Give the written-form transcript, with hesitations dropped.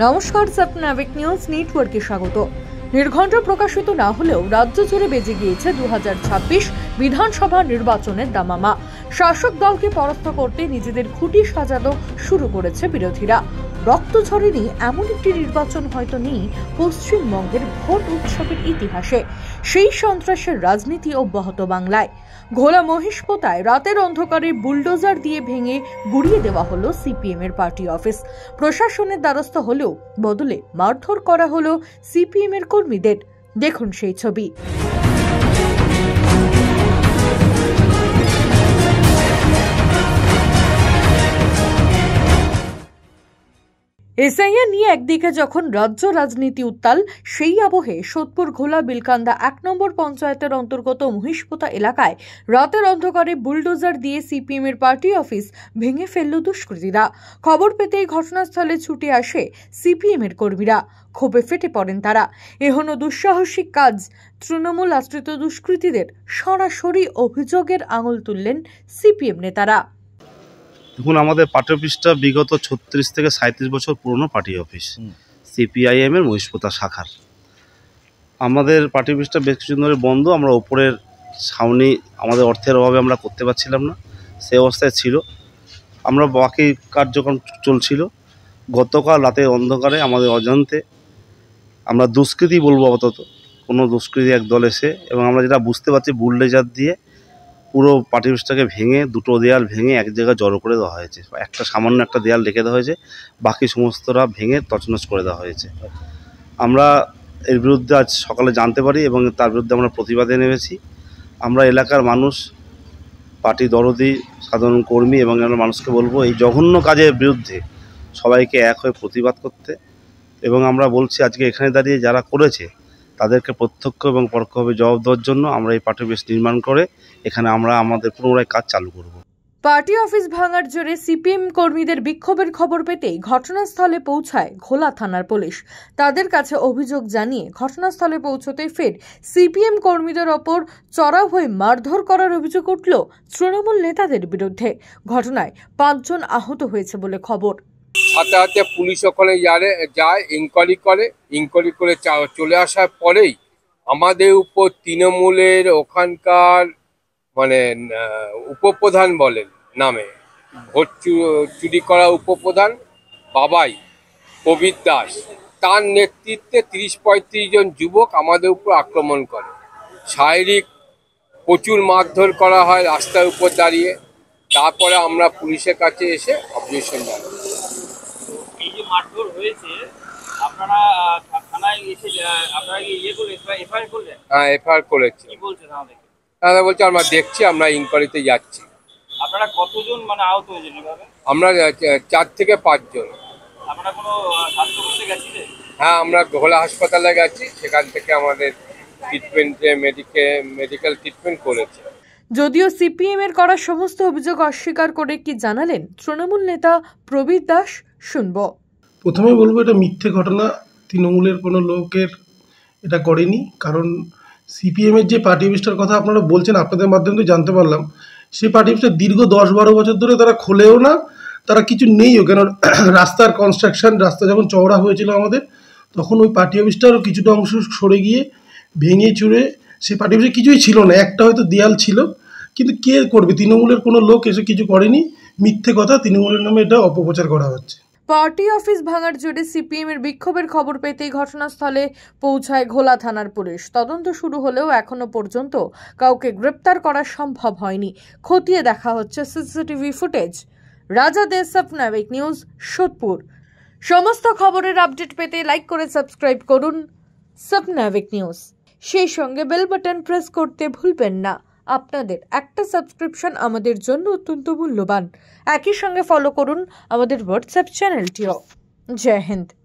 নমস্কার, স্বপ্নাবিক নিউজ নেটওয়ার্কে স্বাগত। নির্ঘণ্ট প্রকাশিত না হলেও রাজ্য জুড়ে বেজে গিয়েছে 2026 বিধানসভা নির্বাচনের দামামা। শাসক দলকে পরাস্ত করতে নিজেদের খুঁটি সাজানো শুরু করেছে বিরোধীরা। রক্ত ঝরেনি এমন একটি নির্বাচন হয়তো নেই পশ্চিমবঙ্গের ভোট উৎসবের ইতিহাসে। সেই সন্ত্রাসের রাজনীতি অব্যাহত বাংলায়। ঘোলা মহিষপোতায় রাতের অন্ধকারে বুলডোজার দিয়ে ভেঙে গুড়িয়ে দেওয়া হলো সিপিএম এর পার্টি অফিস। প্রশাসনের দ্বারস্থ হলেও বদলে মারধর করা হলো সিপিএম এর কর্মীদের। দেখুন সেই ছবি। এসআইআর নিয়ে একদিকে যখন রাজ্য রাজনীতি উত্তাল, সেই আবহে সোদপুর ঘোলা বিলকান্দা 1 নম্বর পঞ্চায়েতের অন্তর্গত মহিষপোতা এলাকায় রাতের অন্ধকারে বুলডোজার দিয়ে সিপিএম এর পার্টি অফিস ভেঙে ফেলল দুষ্কৃতীরা। খবর পেতেই ঘটনাস্থলে ছুটে আসে সিপিএম এর কর্মীরা। ক্ষোভে ফেটে পড়েন তারা। এহেন দুঃসাহসিক কাজ তৃণমূল আশ্রিত দুষ্কৃতীদের সরাসরি অভিযোগের আঙুল তুললেন সিপিএম নেতারা। দেখুন, আমাদের পার্টি অফিসটা বিগত 36 থেকে 37 বছর পুরনো পার্টি অফিস, সিপিআইএম এর মহিষপোতা শাখার। আমাদের পার্টি অফিসটা বেশ কিছুদিন ধরে বন্ধ। আমরা ওপরের ছাউনি আমাদের অর্থের অভাবে আমরা করতে পারছিলাম না, সেই অবস্থায় ছিল। আমরা বাকি কার্যক্রম চলছিল। গতকাল রাতে অন্ধকারে আমাদের অজান্তে, আমরা দুষ্কৃতী বলবো আপাতত, কোনো দুষ্কৃতী একদল এসে, এবং আমরা যেটা বুঝতে পারছি বুলডোজার দিয়ে পুরো পার্টি অফিসটাকে ভেঙে, দুটো দেয়াল ভেঙে এক জায়গায় জড়ো করে দেওয়া হয়েছে। সামান্য একটা দেয়াল রেখে দেওয়া হয়েছে, বাকি সমস্তটা ভেঙে তছনছ করে দেওয়া হয়েছে। আমরা এর বিরুদ্ধে আজ সকালে জানতে পারি এবং তার বিরুদ্ধে আমরা প্রতিবাদে নেমেছি। আমরা এলাকার মানুষ, পার্টি দরদি, সাধারণ কর্মী এবং মানুষকে বলবো এই জঘন্য কাজের বিরুদ্ধে সবাইকে এক হয়ে প্রতিবাদ করতে। এবং আমরা বলছি আজকে এখানে দাঁড়িয়ে যারা করেছে তাদেরকে প্রত্যক্ষ এবং পরোক্ষভাবে জবাব দেওয়ার জন্য আমরা এই পার্টি অফিস নির্মাণ করে এখানে আমরা আমাদের পুনরায় কাজ চালু করব। পার্টি অফিস ভাঙার জোরে সিপিএম কর্মীদের বিক্ষোভের খবর পেতেই ঘটনাস্থলে পৌঁছায় ঘোলা থানার পুলিশ। তাদের কাছে অভিযোগ জানিয়ে ঘটনাস্থলে পৌঁছতেই ফের সিপিএম কর্মীদের ওপর চড়াও হয়ে মারধর করার অভিযোগ উঠল তৃণমূল নেতাদের বিরুদ্ধে। ঘটনায় 5 জন আহত হয়েছে বলে খবর। হাতে হাতে পুলিশ ওখানে যায়, ইনকোয়ারি করে চলে আসার পরেই আমাদের উপর তৃণমূলের ওখানকার উপপ্রধান বলেন নামে, ভোট চুরি করা উপপ্রধান বাবাই কবির দাস, তার নেতৃত্বে 30-35 জন যুবক আমাদের উপর আক্রমণ করে। শারীরিক প্রচুর মারধর করা হয় রাস্তার উপর দাঁড়িয়ে। তারপরে আমরা পুলিশের কাছে এসে অবজেকশন জানাই। মারধর হয়েছে, আপনারা থানায় এসে আপনারা এফআইআর করলেন? হ্যাঁ, এফআইআর করেছি। কি বলছেন আমাদেরকে? দাদা বলছে আমরা দেখছি, আমরা ইনকোয়ারিতে যাচ্ছি। আপনারা কতজন আহত হয়েছেন এভাবে? আমরা 4 থেকে 5 জন। আপনারা কোনো স্বাস্থ্যকেন্দ্রে গেছিলেন? হ্যাঁ, আমরা ঘোলা হাসপাতালে গেছি, সেখান থেকে আমাদের মেডিকেল ট্রিটমেন্ট করেছে। যদিও সিপিএম এর করা সমস্ত অভিযোগ অস্বীকার করে কি জানালেন তৃণমূল নেতা প্রবীর দাস, শুনব। প্রথমে বলবো এটা মিথ্যে ঘটনা, তৃণমূলের কোনো লোকের এটা করেনি। কারণ সিপিএম এর যে পার্টি অফিসটার কথা আপনারা বলছেন, আপনাদের মাধ্যমে তো জানতে পারলাম সেই পার্টি অফিসটা দীর্ঘ 10-12 বছর ধরে তারা খোলেও না, তারা কিছু নেইও। কেন, রাস্তার কনস্ট্রাকশন, রাস্তা যখন চওড়া হয়েছিল আমাদের, তখন ওই পার্টি অফিসটারও কিছুটা অংশ সরে গিয়ে ভেঙে চুরে সেই পার্টি অফিসে কিছুই ছিল না, একটা হয়তো দেয়াল ছিল। কিন্তু কে করবে, তৃণমূলের কোনো লোক এসে কিছু করেনি। মিথ্যে কথা, তৃণমূলের নামে এটা অপপ্রচার করা হচ্ছে। পার্টি অফিস ভাঙার জোরে সিপিএম এর বিক্ষোভের খবর পেতেই ঘটনাস্থলে পৌঁছায় ঘোলা থানার পুলিশ। তদন্ত শুরু হলেও এখনো পর্যন্ত কাউকে গ্রেপ্তার করা সম্ভব হয়নি। খতিয়ে দেখা হচ্ছে সিসিটিভি ফুটেজ। রাজা দে, স্বপ্নাবিক নিউজ, সোদপুর। সমস্ত খবরের আপডেট পেতে লাইক করে সাবস্ক্রাইব করুন স্বপ্নাবিক নিউজ। সেই সঙ্গে বেল বাটন প্রেস করতে ভুলবেন না। আপনাদের একটা সাবস্ক্রিপশন আমাদের জন্য অত্যন্ত মূল্যবান। একই সঙ্গে ফলো করুন আমাদের হোয়াটসঅ্যাপ চ্যানেলটিও। জয় হিন্দ।